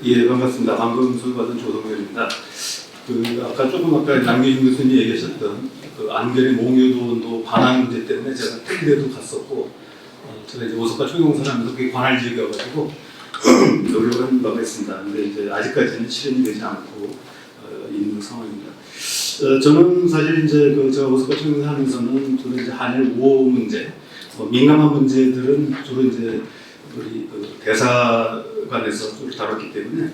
예, 반갑습니다. 방금 소개받은 조성렬입니다. 아까 남기준 교수님이 얘기하셨던 그 안견의 몽유도원도 반환 문제 때문에 제가 특례도 갔었고, 제가 이제 오사카 총영사를 하면서 그게 관할 지역이어가지고 노력을 한 바가 있습니다. 근데 이제 아직까지는 실현이 되지 않고 있는 상황입니다. 저는 사실 이제 제가 오사카 총영사 하면서는 주로 이제 한일 우호 문제, 민감한 문제들은 주로 이제 우리 대사관에서 주로 다뤘기 때문에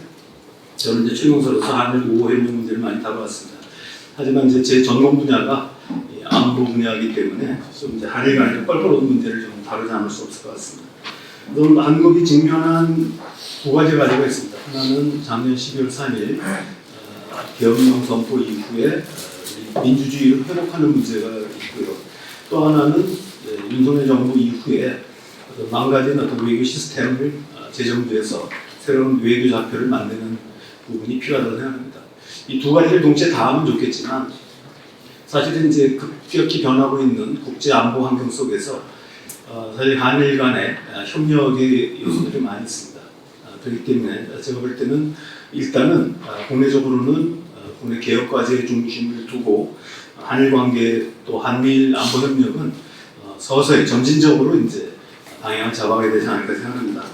저는 이제 총영사로서 한일 우호 협력 문제를 많이 다뤄왔습니다. 하지만 이제 제 전공 분야가 안보 분야이기 때문에 좀 이제 한일 간의 뻘뻘한 문제를 좀 다루지 않을 수 없을 것 같습니다. 우선 한국이 직면한 두 가지 가지가 있습니다. 하나는 작년 12월 3일 계엄령 선포 이후에 민주주의를 회복하는 문제가 있고요. 또 하나는 윤석열 정부 이후에 망가진 어떤 외교 시스템을 재정비해서 새로운 외교 좌표를 만드는 부분이 필요하다고 생각합니다. 이 두 가지를 동시에 다 하면 좋겠지만 사실은 이제 급격히 변하고 있는 국제 안보 환경 속에서 사실 한일 간의 협력의 요소들이 많이 있습니다. 그렇기 때문에 제가 볼 때는 일단은 국내적으로는 국내 개혁 과제에 중심을 두고 한일 관계 또 한미일 안보 협력은 서서히 점진적으로 이제 방향을 잡아가야 되지 않을까 생각합니다.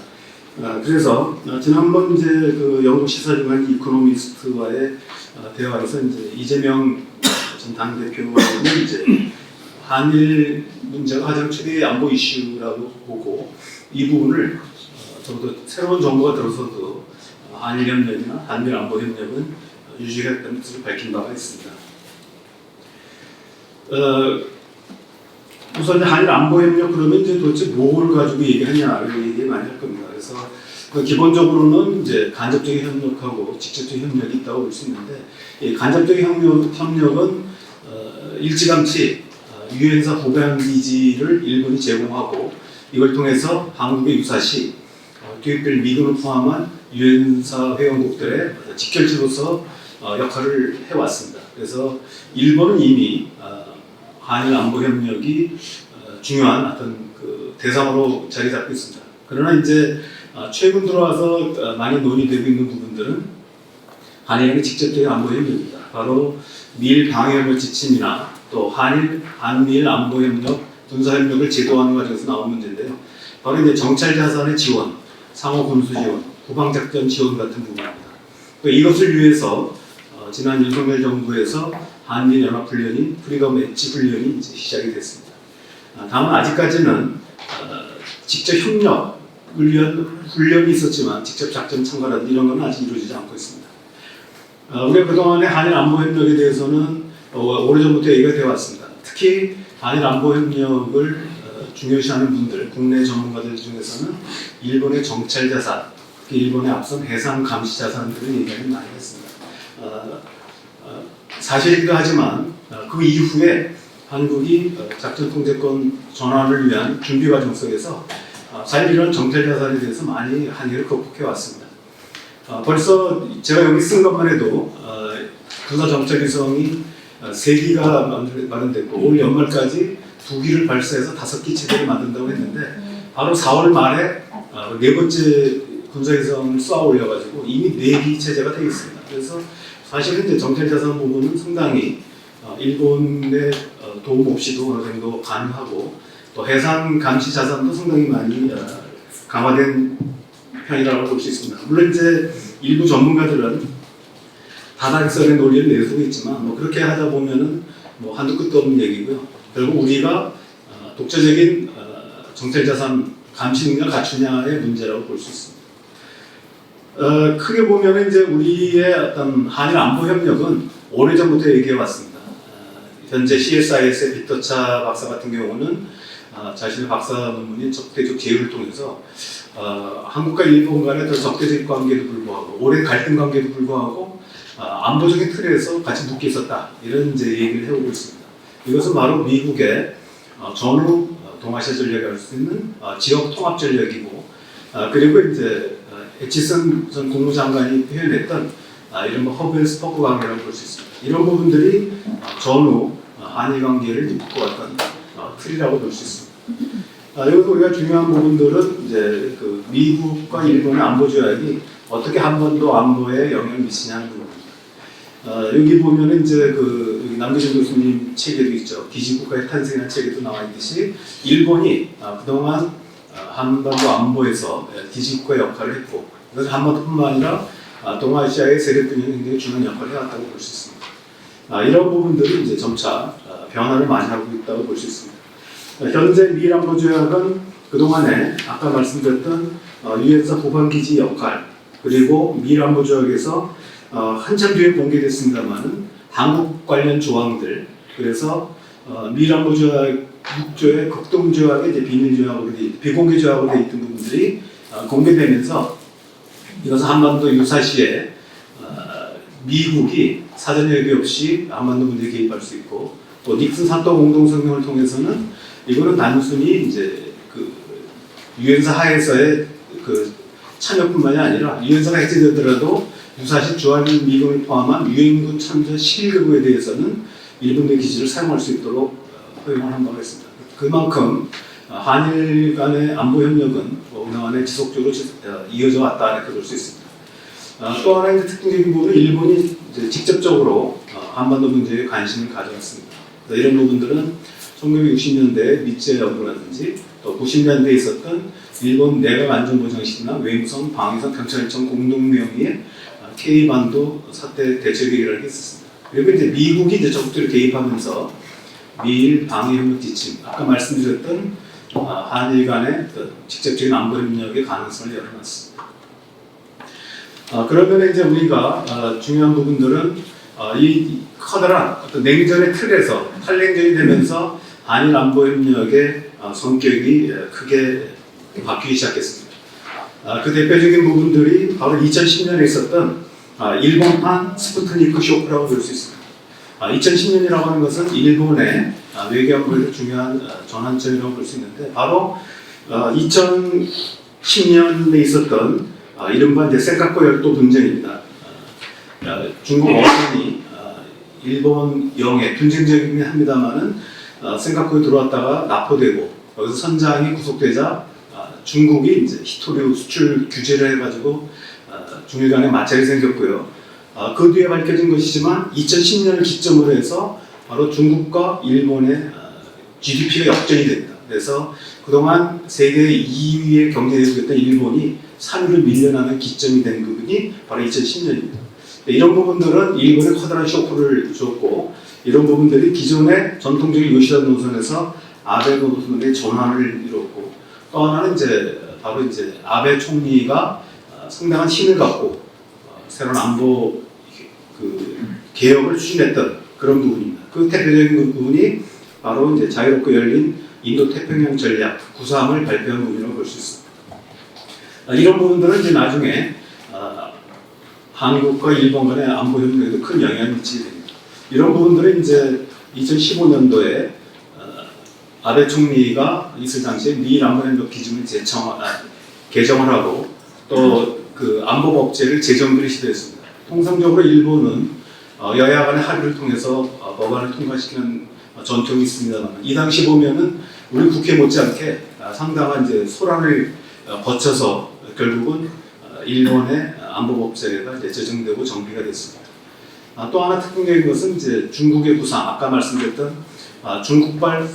그래서 지난번 이제 그 영국 시사주간 이코노미스트와의 대화에서 이제 이재명 전 당대표는 이제 한일 문제가 가장 최대의 안보 이슈라고 보고 이 부분을 적어도 새로운 정부가 들어서도 한일 협력이나 한일 안보 협력은 유지하겠다는 뜻을 밝힌 바가 있습니다. 우선 한일 안보 협력 그러면 이제 도대체 뭘 가지고 얘기하냐 이런 얘기 많이 할 겁니다. 그래서 기본적으로는 이제 간접적인 협력하고 직접적인 협력이 있다고 볼 수 있는데 간접적인 협력은 일찌감치 유엔사 보강 기지를 일본이 제공하고 이걸 통해서 한국의 유사시 투입될 미군을 포함한 유엔사 회원국들의 직결지로서 역할을 해왔습니다. 그래서 일본은 이미 한일 안보 협력이 중요한 어떤 그 대상으로 자리 잡고 있습니다. 그러나 이제 최근 들어와서 많이 논의되고 있는 부분들은 한일의 직접적인 안보 협력입니다. 바로 미일 방위협력 지침이나 또 한미일 안보 협력, 군사 협력을 제도하는 과정에서 나온 문제인데요. 바로 이제 정찰 자산의 지원, 상호 군수 지원, 국방작전 지원 같은 부분입니다. 이것을 위해서 지난 윤석열 정부에서 한미일 연합훈련인 프리덤 엣지 훈련이 이제 시작이 됐습니다. 다만 아직까지는 직접 협력을 위한 훈련이 있었지만 직접 작전 참가라든지 이런 건 아직 이루어지지 않고 있습니다. 우리가 그동안의 한일 안보 협력에 대해서는 오래전부터 얘기가 되어 왔습니다. 특히 한일 안보 협력을 중요시하는 분들, 국내 전문가들 중에서는 일본의 정찰 자산, 일본의 앞선 해상 감시 자산들을 얘기를 많이 했습니다. 사실이기도 하지만 그 이후에 한국이 작전 통제권 전환을 위한 준비 과정 속에서 사실 이런 정찰 자산에 대해서 많이 한계를 극복해 왔습니다. 벌써 제가 여기 쓴 것만 해도 군사 정찰 위성이 3기가 마련됐고 올 연말까지 2기를 발사해서 5기 체제를 만든다고 했는데 바로 4월 말에 4번째 군사 위성을 쏘아 올려가지고 이미 4기 체제가 되어 있습니다. 그래서 사실은 이제 정찰 자산 부분은 상당히 일본의 도움 없이도 어느 정도 가능하고 또 해상 감시 자산도 상당히 많이 강화된 편이라고 볼 수 있습니다. 물론 이제 일부 전문가들은 다단성의 논리를 내세우고 있지만 그렇게 하다 보면은 한두 끝도 없는 얘기고요. 결국 우리가 독자적인 정찰 자산 감시 능력 갖추냐의 문제라고 볼 수 있습니다. 크게 보면 이제 우리의 어떤 한일 안보 협력은 오래전부터 얘기해 왔습니다. 현재 CSIS의 비터차 박사 같은 경우는 자신의 박사 논문인 적대적 제휴를 통해서 한국과 일본 간의 더 적대적 관계도 불구하고 오랜 갈등 관계도 불구하고 안보적인 틀에서 같이 묶여 있었다 이런 이제 얘기를 해오고 있습니다. 이것은 바로 미국의 전후 동아시아 전략이라고 할 수 있는 지역 통합 전략이고 그리고 이제 에치슨 전 국무장관이 표현했던 이런 허브 앤 스포크 관계라고 볼 수 있습니다. 이런 부분들이 전후 한일 관계를 묶어왔던 틀이라고 볼 수 있습니다. 여기서 우리가 중요한 부분들은 이제 그 미국과 일본의 안보 조약이 어떻게 한반도 안보에 영향을 미치냐는 부분입니다. 여기 보면은 이제 그 여기 남기준 교수님 책에도 있죠. 기지국가의 탄생이라는 책에도 나와 있듯이 일본이 그동안 한반도 안보에서 기지국가의 역할을 했고, 그래서 한반도뿐만 아니라 동아시아의 세력균형에 굉장히 중요한 역할을 해왔다고 볼 수 있습니다. 이런 부분들이 이제 점차 변화를 많이 하고 있다고 볼 수 있습니다. 현재 미일 안보 조약은 그동안에 아까 말씀드렸던 유엔사 보관기지 역할, 그리고 미일 안보 조약에서 한참 뒤에 공개됐습니다만은 한국 관련 조항들, 그래서 미일 안보 조약 6조의 극동 조약의 이제 비밀 조약으로 비공개 조약으로 되어 있던 부분들이 공개되면서 이것은 한반도 유사시에 미국이 사전 협의 없이 한반도 문제에 개입할 수 있고, 또 닉슨 사또 공동성명을 통해서는 이거는 단순히 이제 그 유엔사 하에서의 그 참여뿐만이 아니라 유엔사가 해체되더라도 유사시 주한 미군을 포함한 유엔군 참전 11개국에 대해서는 일본의 기지를 사용할 수 있도록 허용을 한 바가 있습니다. 그만큼 한일 간의 안보 협력은 그동안에 지속적으로 이어져 왔다 이렇게 볼 수 있습니다. 또 하나의 특징적인 부분은 일본이 이제 직접적으로 한반도 문제에 관심을 가져왔습니다. 이런 부분들은 1960년대 미제 연구라든지 또 90년대에 있었던 일본 내각안전보장실이나 외무성, 방위성, 경찰청 공동명의의 K반도 사태 대처회의라는 게 있었습니다. 그리고 이제 미국이 이제 적극적으로 개입하면서 미일 방위협력 지침, 아까 말씀드렸던 한일 간의 직접적인 안보 협력의 가능성을 열어놨습니다. 그러면 이제 우리가 중요한 부분들은 이 커다란 어떤 냉전의 틀에서 탈냉전이 되면서 한일 안보 협력의 성격이 크게 바뀌기 시작했습니다. 그 대표적인 부분들이 바로 2010년에 있었던 일본판 스푸트니크 쇼크라고 볼 수 있습니다. 2010년이라고 하는 것은 일본의 외교안보에서 중요한 전환점이라고 볼 수 있는데, 바로 2010년에 있었던 이른바 이제 센카쿠 열도 분쟁입니다. 중국 어선이 일본 영해 분쟁적이긴 합니다만은 센카쿠에 들어왔다가 납포되고 여기서 선장이 구속되자 중국이 이제 히토류 수출 규제를 해가지고 중일 간에 마찰이 생겼고요. 그 뒤에 밝혀진 것이지만 2010년을 기점으로 해서 바로 중국과 일본의 GDP가 역전이 됩니다. 그래서 그동안 세계 2위의 경제대국이었던 일본이 3위로 밀려나는 기점이 된 부분이 바로 2010년입니다. 이런 부분들은 일본에 커다란 쇼크를 줬고, 이런 부분들이 기존의 전통적인 요시다 노선에서 아베 노선의 전환을 이뤘고, 또 하나는 이제 바로 이제 아베 총리가 상당한 힘을 갖고 새로운 안보 개혁을 추진했던 그런 부분입니다. 그 대표적인 부분이 바로 이제 자유롭고 열린 인도 태평양 전략 구상을 발표한 부분이라고 볼 수 있습니다. 이런 부분들은 이제 나중에 한국과 일본 간의 안보 협력에도 큰 영향을 미치게 됩니다. 이런 부분들은 이제 2015년도에 아베 총리가 있을 당시에 미일 안보 협력 기준을 개정을 하고 또 그 안보 법제를 제정들이 시도했습니다. 통상적으로 일본은 여야 간의 합의를 통해서 법안을 통과시키는 전통이 있습니다만, 이 당시 보면은 우리 국회 못지않게 상당한 이제 소란을 거쳐서 결국은 일본의 안보 법제가 이제 제정되고 정비가 됐습니다. 또 하나 특징적인 것은 이제 중국의 구상, 아까 말씀드렸던 중국발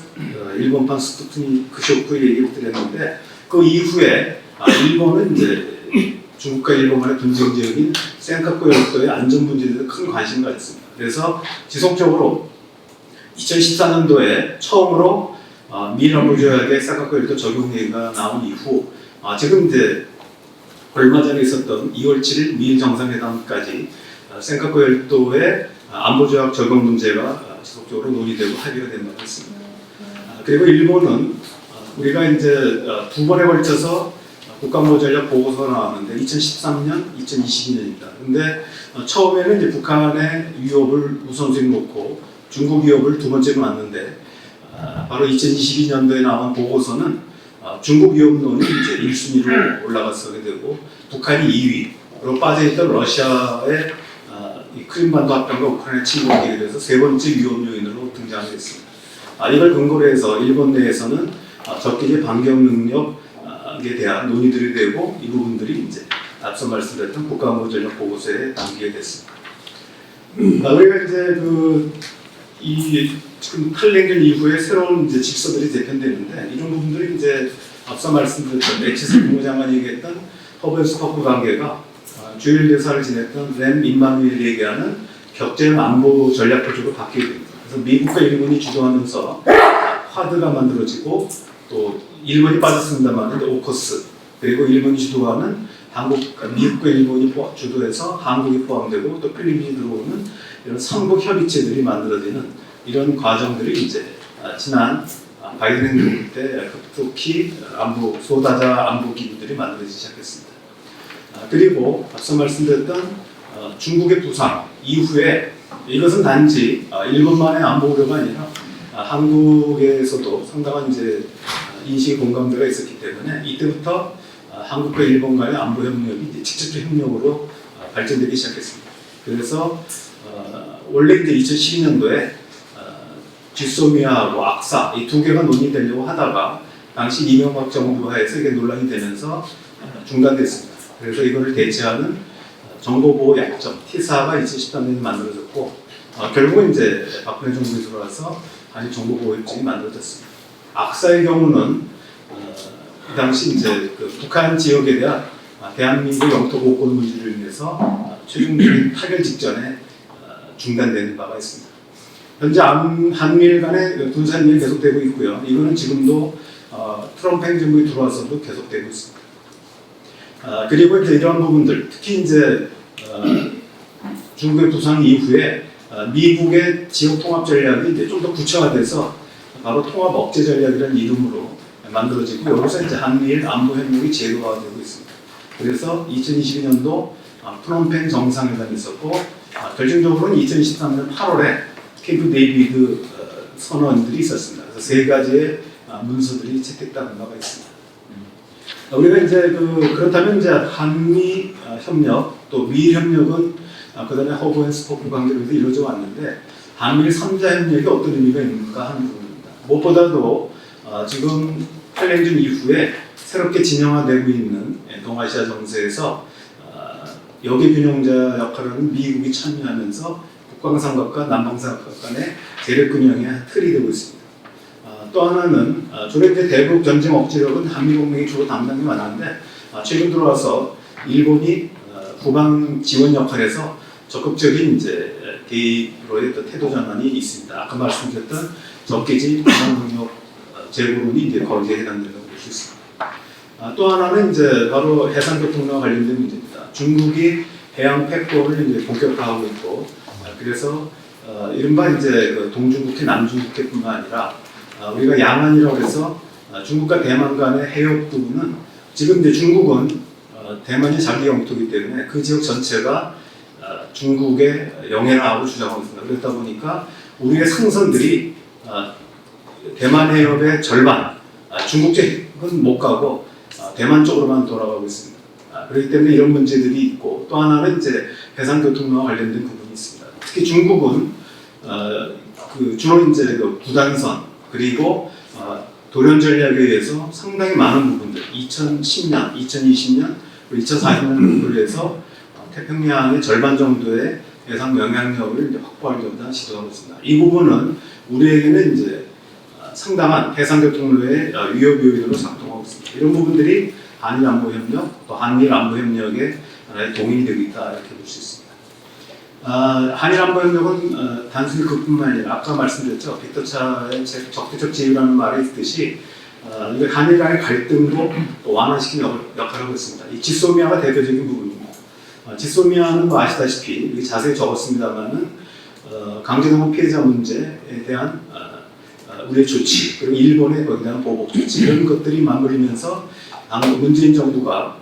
일본판 스푸트니크 쇼크 얘기를 드렸는데, 그 이후에 일본은 이제 중국과 일본 간의 분쟁 지역인 센카쿠 열도의 안전 문제에 대해서 큰 관심을 가졌습니다. 그래서 지속적으로 2014년도에 처음으로 미일 안보 조약의 센카쿠 열도 적용 얘기가 나온 이후 지금 이제 얼마 전에 있었던 2월 7일 미일 정상회담까지 센카쿠 열도의 안보 조약 적용 문제가 지속적으로 논의되고 합의가 된 바가 있습니다. 그리고 일본은 우리가 이제 두 번에 걸쳐서 국가안보 전략 보고서가 나왔는데 2013년, 2022년입니다. 근데 처음에는 이제 북한의 위협을 우선순위 놓고 중국 위협을 두 번째로 놨는데, 바로 2022년도에 나온 보고서는 중국 위협론이 이제 1순위로 올라갔게 되고, 북한이 2위로 빠져있던 러시아의 크림반도 합병과 우크라이나 침공에 대해서 세 번째 위협 요인으로 등장했습니다. 이걸 근거로 해서 일본 내에서는 적기제 반경 능력에 대한 논의들이 되고 이 부분들이 이제 앞서 말씀드렸던 국가안보 전략 보고서에 담기게 됐습니다. 우리가 이제 이 지금 탈냉전 이후에 새로운 이제 직서들이 재편되는데 이런 부분들이 이제 앞서 말씀드렸던 매치스 국무장관이 얘기했던 허브&스포크 관계가 주일 대사를 지냈던 램 임마누엘이 얘기하는 격제형 안보 전략 구조로 바뀌게 됩니다. 그래서 미국과 일본이 주도하면서 쿼드가 만들어지고 또 일본이 빠졌습니다만 오커스 그리고 일본이 주도하는 미국과 일본이 주도해서 한국이 포함되고 또 필리핀이 들어오는 이런 삼국 협의체들이 만들어지는 이런 과정들이 이제 지난 바이든 행정부 때 급속히 소다자 안보 기구들이 만들어지기 시작했습니다. 그리고 앞서 말씀드렸던 중국의 부상 이후에 이것은 단지 일본만의 안보 우려가 아니라 한국에서도 상당한 이제 인식 공감대가 있었기 때문에 이때부터 한국과 일본 간의 안보 협력이 이제 직접적 협력으로 발전되기 시작했습니다. 그래서 원래 이제 2012년도에 지소미아하고 악사 이 두 개가 논의되려고 하다가 당시 이명박 정부 하에서 이게 논란이 되면서 중단됐습니다. 그래서 이거를 대체하는 정보보호 약정 TISA가 2013년에 만들어졌고 결국은 이제 박근혜 정부에 들어와서 한일 정보보호협정이 만들어졌습니다. 악사의 경우는 이 당시 이제 북한 지역에 대한 대한민국 영토 보호권 문제를 인해서 최종적인 타결 직전에 중단되는 바가 있습니다. 현재 한미일 간의 군사협력이 계속되고 있고요. 이거는 지금도 트럼프 행정부에 들어와서도 계속되고 있습니다. 그리고 이제 이러한 부분들, 특히 이제 중국의 부상 이후에 미국의 지역 통합 전략이 이제 좀 더 구체화돼서 바로 통합 억제 전략이라는 이름으로 만들어지고 여기서 이제 한미일 안보 협력이 제도화되고 있습니다. 그래서 2022년도 프놈펜 정상회담이 있었고 결정적으로는 2013년 8월에 캠프 데이비드 선언들이 있었습니다. 그래서 세 가지의 문서들이 채택된 바가 있습니다. 우리가 이제 그렇다면 이제 한미 협력 또 미일 협력은 그다음에 허브&스포크 관계로 이루어져 왔는데 한미일 3자 협력이 어떤 의미가 있는가 하는 부분입니다. 무엇보다도 지금 탈냉전 이후에 새롭게 진영화되고 있는 동아시아 정세에서 역의 균형자 역할을 하는 미국이 참여하면서 북방삼각과 남방삼각 간의 재력균형의 틀이 되고 있습니다. 또 하나는 주로 이제 대북 전쟁 억지력은 한미동맹이 주로 담당해 왔는데 최근 들어와서 일본이 후방 지원 역할에서 적극적인 이제 개입으로의 태도 전환이 있습니다. 아까 말씀드렸던 적개지 방어능력 제고론이 이제 거기에 해당된다고 볼 수 있습니다. 또 하나는 이제 바로 해상교통과 관련된 문제입니다. 중국이 해양 패권을 이제 본격화하고 있고 그래서 이른바 이제 동중국해, 남중국해뿐만 아니라 우리가 양안이라고 해서 중국과 대만 간의 해역 부분은 지금 이제 중국은 대만이 자기 영토이기 때문에 그 지역 전체가 중국의 영해라고 주장하고 있습니다. 그렇다 보니까 우리의 상선들이 대만 해협의 절반, 중국 쪽은 못 가고 대만 쪽으로만 돌아가고 있습니다. 그렇기 때문에 이런 문제들이 있고 또 하나는 이제 해상교통과 관련된 부분이 있습니다. 특히 중국은 주로 이제 구단선 그리고 도련 전략에 의해서 상당히 많은 부분들 2010년, 2020년, 2040년을 해서 태평양의 절반 정도의 해상 영향력을 이제 확보하려고 시도하고 있습니다. 이 부분은 우리에게는 이제 상당한 해상교통로의 위협 요인으로 작동하고 있습니다. 이런 부분들이 한일 안보 협력, 또 한미일 안보 협력에 하나의 동인이 되고 있다 이렇게 볼 수 있습니다. 한일 안보 협력은 단순히 그뿐만 아니라 아까 말씀드렸죠. 빅터차의 적대적 지위라는 말이 있듯이 한일 간의 갈등도 또 완화시키는 역할을 하고 있습니다. 이 지소미아가 대표적인 부분입니다. 지소미아는 뭐 아시다시피 여기 자세히 적었습니다만은 강제동원 피해자 문제에 대한 우리의 조치 그리고 일본의 거기에 대한 보복 조치 이런 것들이 맞물리면서 문재인 정부가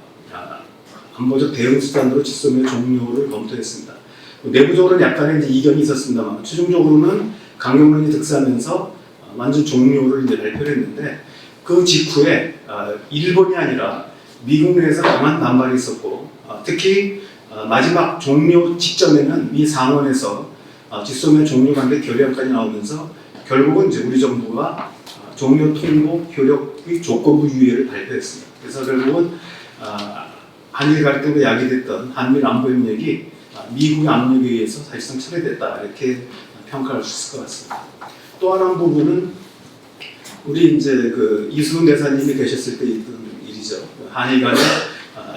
안보적 대응 수단으로 지소미아 종료를 검토했습니다. 내부적으로는 약간의 이제 이견이 있었습니다만 최종적으로는 강경론이 득세하면서 완전 종료를 이제 발표를 했는데 그 직후에 일본이 아니라 미국 내에서 강한 반발이 있었고 특히 마지막 종료 직전에는 미 상원에서 지소미아 종료 반대 결의안까지 나오면서 결국은 이제 우리 정부가 종료 통보 효력의 조건부 유예를 발표했습니다. 그래서 결국은 한일 갈등으로 야기됐던 한미일 안보협력이 미국의 압력에 의해서 사실상 철회됐다 이렇게 평가할 수 있을 것 같습니다. 또 하나 부분은 우리 이제 그 이수근 대사님이 계셨을 때 있던 일이죠. 한일 간의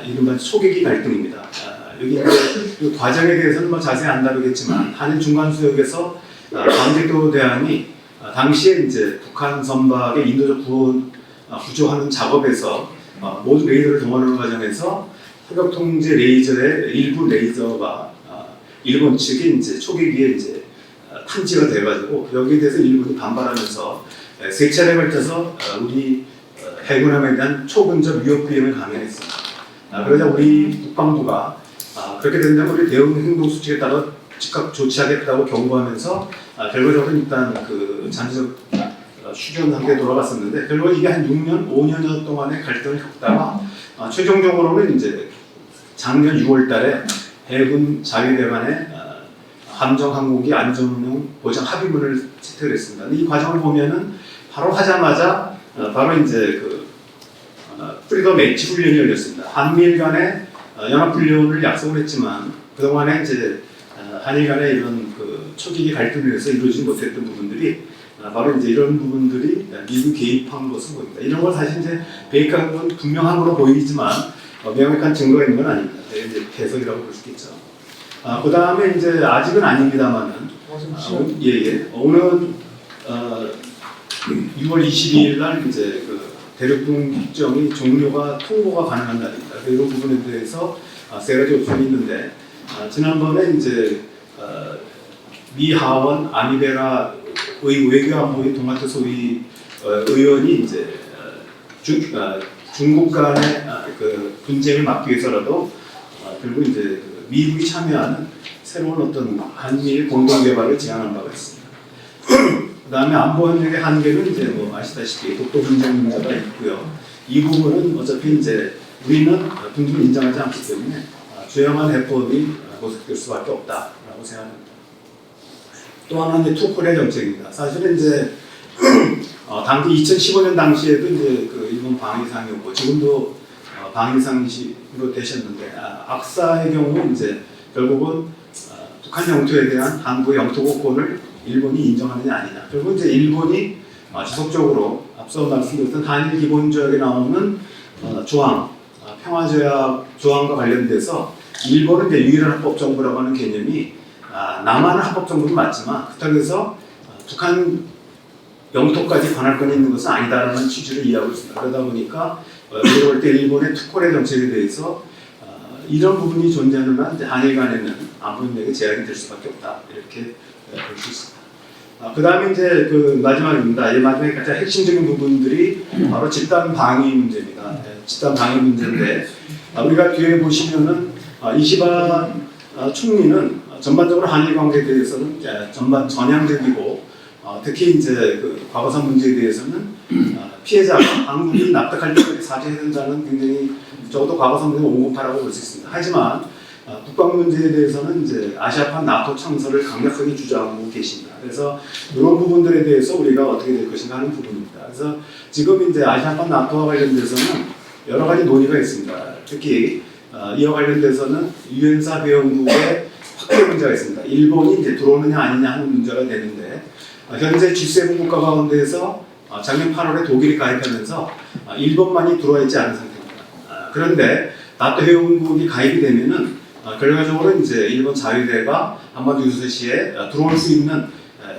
이른바 초계기 갈등입니다. 여기 이제 그 과정에 대해서는 뭐 자세히 안 다루겠지만 한일 중간수역에서 강제도 대항이 당시에 이제 북한 선박의 인도적 구조하는 작업에서 모든 레이더를 동원하는 과정에서 사격 통제 레이저의 일부 레이저가 일본 측이 이제 초계기에 이제 탐지가 돼가지고 여기에 대해서 일본이 반발하면서 세 차례 걸쳐서 우리 해군함에 대한 초근접 위협 비행을 강행했습니다. 그러자 우리 국방부가 그렇게 된다면 우리 대응 행동 수칙에 따라 즉각 조치하겠다고 경고하면서 결과적으로 일단 그 잠시적 휴전 단계에 돌아갔었는데 결국 이게 한 6년, 5년 동안의 갈등을 겪다가 최종적으로는 이제 작년 6월달에 해군 자위대 간의 함정 항공기 안전운용 보장 합의문을 채택을 했습니다. 이 과정을 보면은 바로 하자마자 바로 이제 그 프리덤 엣지 훈련이 열렸습니다. 한미일 간의 연합훈련을 약속을 했지만 그동안에 이제 한일 간의 이런 그 초기기 갈등을 위해서 이루어지지 못했던 부분들이 바로 이제 이런 부분들이 미국 개입한 것으로 보입니다. 이런 걸 사실 이제 배격한 건 분명한 걸로 보이지만 명확한 증거가 있는 건 아닙니다. 이제 해석이라고 볼 수 있겠죠. 그 다음에 이제 아직은 아닙니다만은 오늘 6월 22일 날 이제 그 대륙동 국정이 종료가 통보가 가능한 날입니다. 이런 부분에 대해서 세 가지 옵션이 있는데 지난번에 이제 미 하원 아미베라 외교안보위 동아태 소위 의원이 이제 중국 간의 그 분쟁을 막기 위해서라도 결국 이제 미국이 참여하는 새로운 어떤 한미일 공동 개발을 제안한 바가 있습니다. 그다음에 안보협력의 한계는 이제 뭐 아시다시피 독도 분쟁 문제가 있고요. 이 부분은 어차피 이제 우리는 분쟁을 인정하지 않기 때문에 주요한 해법이 모색될 수밖에 없다라고 생각합니다. 또 하나는 이제 투코리아 정책입니다. 사실은 이제 당시 2015년 당시에도 이제 그 일본 방위상이었고 지금도 방위상으로 되셨는데 악사의 경우 이제 결국은 북한 영토에 대한 한국의 영토국권을 일본이 인정하느냐 아니냐. 결국 이제 일본이 지속적으로 앞서 말씀드렸던 한일 기본조약에 나오는 조항, 평화조약 조항과 관련돼서 일본은 이제 유일한 합법정부라고 하는 개념이 남한은 합법정부는 맞지만 그렇다고 해서 북한 영토까지 관할권이 있는 것은 아니다라는 취지를 이해하고 있습니다. 그러다 보니까 우리가 볼 때 일본의 투코리아 정책에 대해서 이런 부분이 존재하는 한 한일 간에는 안보협력에 제약이 될 수밖에 없다 이렇게 볼 수 있습니다. 그 다음에 이제 그 마지막입니다. 이 마지막에 가장 핵심적인 부분들이 바로 집단 방위 문제입니다. 집단 방위 문제인데 우리가 뒤에 보시면은 이시바 총리는 전반적으로 한일 관계에 대해서는 전반 전향적이고 특히 이제 그 과거사 문제에 대해서는 피해자가 한국이 납득할 때까지 사죄해야 된다는 굉장히 적어도 과거사 문제는 온건파라고 볼 수 있습니다. 하지만 국방 문제에 대해서는 이제 아시아판 나토 창설을 강력하게 주장하고 계십니다. 그래서 이런 부분들에 대해서 우리가 어떻게 될 것인가 하는 부분입니다. 그래서 지금 이제 아시아판 나토와 관련돼서는 여러 가지 논의가 있습니다. 특히 이와 관련돼서는 유엔사 회원국의 확대 문제가 있습니다. 일본이 이제 들어오느냐 아니냐 하는 문제가 되는데 현재 G7 국가 가운데에서 작년 8월에 독일이 가입하면서 일본만이 들어와 있지 않은 상태입니다. 그런데 나토 회원국이 가입이 되면은 결과적으로 이제 일본 자위대가 한반도 유사시에 들어올 수 있는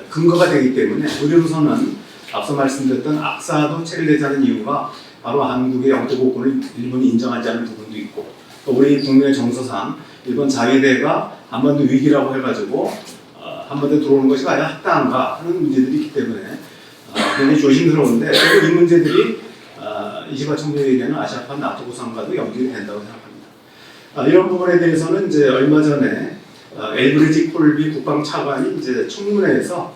근거가 되기 때문에 우리로서는 앞서 말씀드렸던 악사도 체결되지 않은 이유가 바로 한국의 영토국권을 일본이 인정하지 않는 부분도 있고 또 우리 국내 정서상 일본 자위대가 한반도 위기라고 해가지고 한반도에 들어오는 것이 과연 합당한가 하는 문제들이 있기 때문에 굉장히 조심스러운데 그리고 이 문제들이 이시바 총리가 얘기하는 아시아판 나토 구상과도 연결이 된다고 생각합니다. 이런 부분에 대해서는 이제 얼마 전에 엘브리지 콜비 국방차관이 이제 청문회에서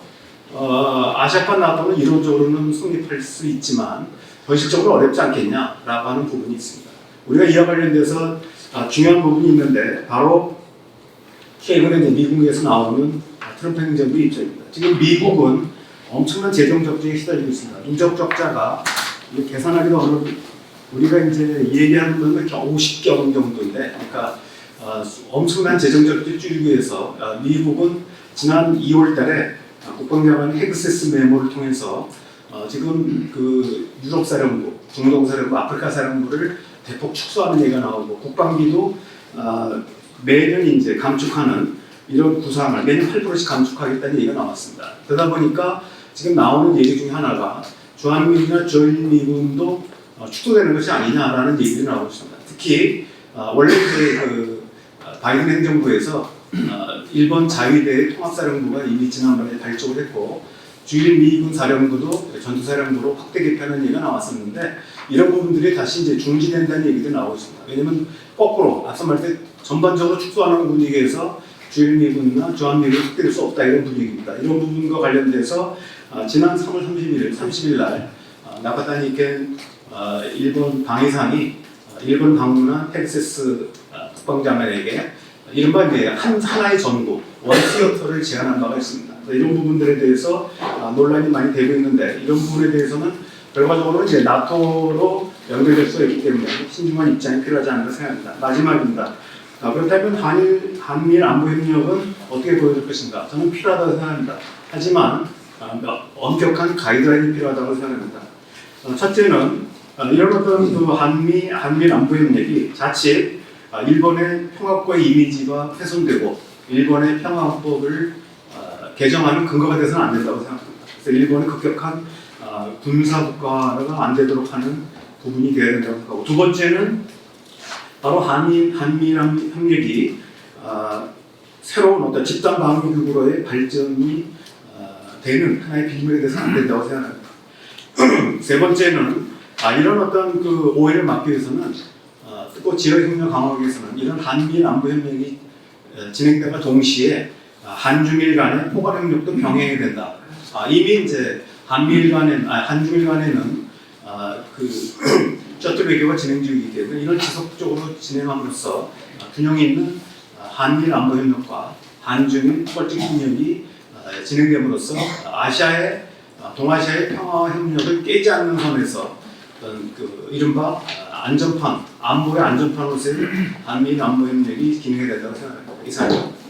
아시아판 나토는 이론적으로는 성립할 수 있지만 현실적으로 어렵지 않겠냐라고 하는 부분이 있습니다. 우리가 이와 관련돼서 중요한 부분이 있는데 바로 최근에 미국에서 나오는 트럼프 행정부 입장입니다. 지금 미국은 엄청난 재정 적자에 시달리고 있습니다. 누적 적자가 이게 계산하기도 어려운, 우리가 이제 얘기하는 건 이렇게 50경 정도인데, 그러니까 엄청난 재정 적자를 줄이기 위해서 미국은 지난 2월달에 국방장관 헤그세스 메모를 통해서 지금 그 유럽 사령부, 중동 사령부, 아프리카 사령부를 대폭 축소하는 얘기가 나오고, 국방비도 매년 이제 감축하는 이런 구상을 매년 8%씩 감축하겠다는 얘기가 나왔습니다. 그러다 보니까 지금 나오는 얘기 중에 하나가 주한미군이나 주한미군도 축소되는 것이 아니냐라는 얘기들이 나오고 있습니다. 특히 원래 이제 그 바이든 행정부에서 일본 자위대의 통합사령부가 이미 지난번에 발족을 했고, 주일미군 사령부도 전투사령부로 확대 개편하는 얘기가 나왔었는데, 이런 부분들이 다시 이제 중지된다는 얘기도 나오고 있습니다. 왜냐면 거꾸로 앞서 말했듯이 전반적으로 축소하는 분위기에서 주일미군이나 주한미군이 확대될 수 없다, 이런 분위기입니다. 이런 부분과 관련돼서 지난 3월 30일 날 나카타니 켄 일본 방위상이 일본 방문한 텍사스 국방장관에게 이른바 이제 하나의 전국 원시어터를 제안한 바가 있습니다. 이런 부분들에 대해서 논란이 많이 되고 있는데, 이런 부분에 대해서는 결과적으로 이제 나토로 연결될 수 있기 때문에 신중한 입장이 필요하지 않나 생각합니다. 마지막입니다. 그렇다면 한미일 안보협력은 어떻게 보여줄 것인가? 저는 필요하다고 생각합니다. 하지만 엄격한 가이드라인이 필요하다고 생각합니다. 첫째는 이런 어떤 그 한미일 안보협력이 자칫 일본의 평화국가의 이미지가 훼손되고 일본의 평화헌법을 개정하는 근거가 돼서는 안 된다고 생각합니다. 그래서 일본의 급격한 군사국가가 안 되도록 하는 부분이 되어야 된다고 생각하고, 두 번째는 바로 한미일 협력이 새로운 어떤 집단 방위국으로의 발전이 되는 하나의 빌미가 돼서는 안 된다고 생각합니다. 세 번째는 이런 어떤 그 오해를 막기 위해서는 또 지역협력 강화하기 위해서는 이런 한미일 안보협력이 진행됨과 동시에 한중일 간의 포괄협력도 병행해야 된다. 이미 이제 한중일 간에는 그 셔틀 외교가 진행 중이기 때문에 이런 지속적으로 진행함으로써 균형 있는 한미일 안보협력과 한중일 포괄적 협력이 진행됨으로써 동아시아의 평화협력을 깨지 않는 선에서 어떤 그 이른바 안보의 안전판으로서의 한미일 안보협력이 진행해야 된다고 생각합니다. 이상입니다.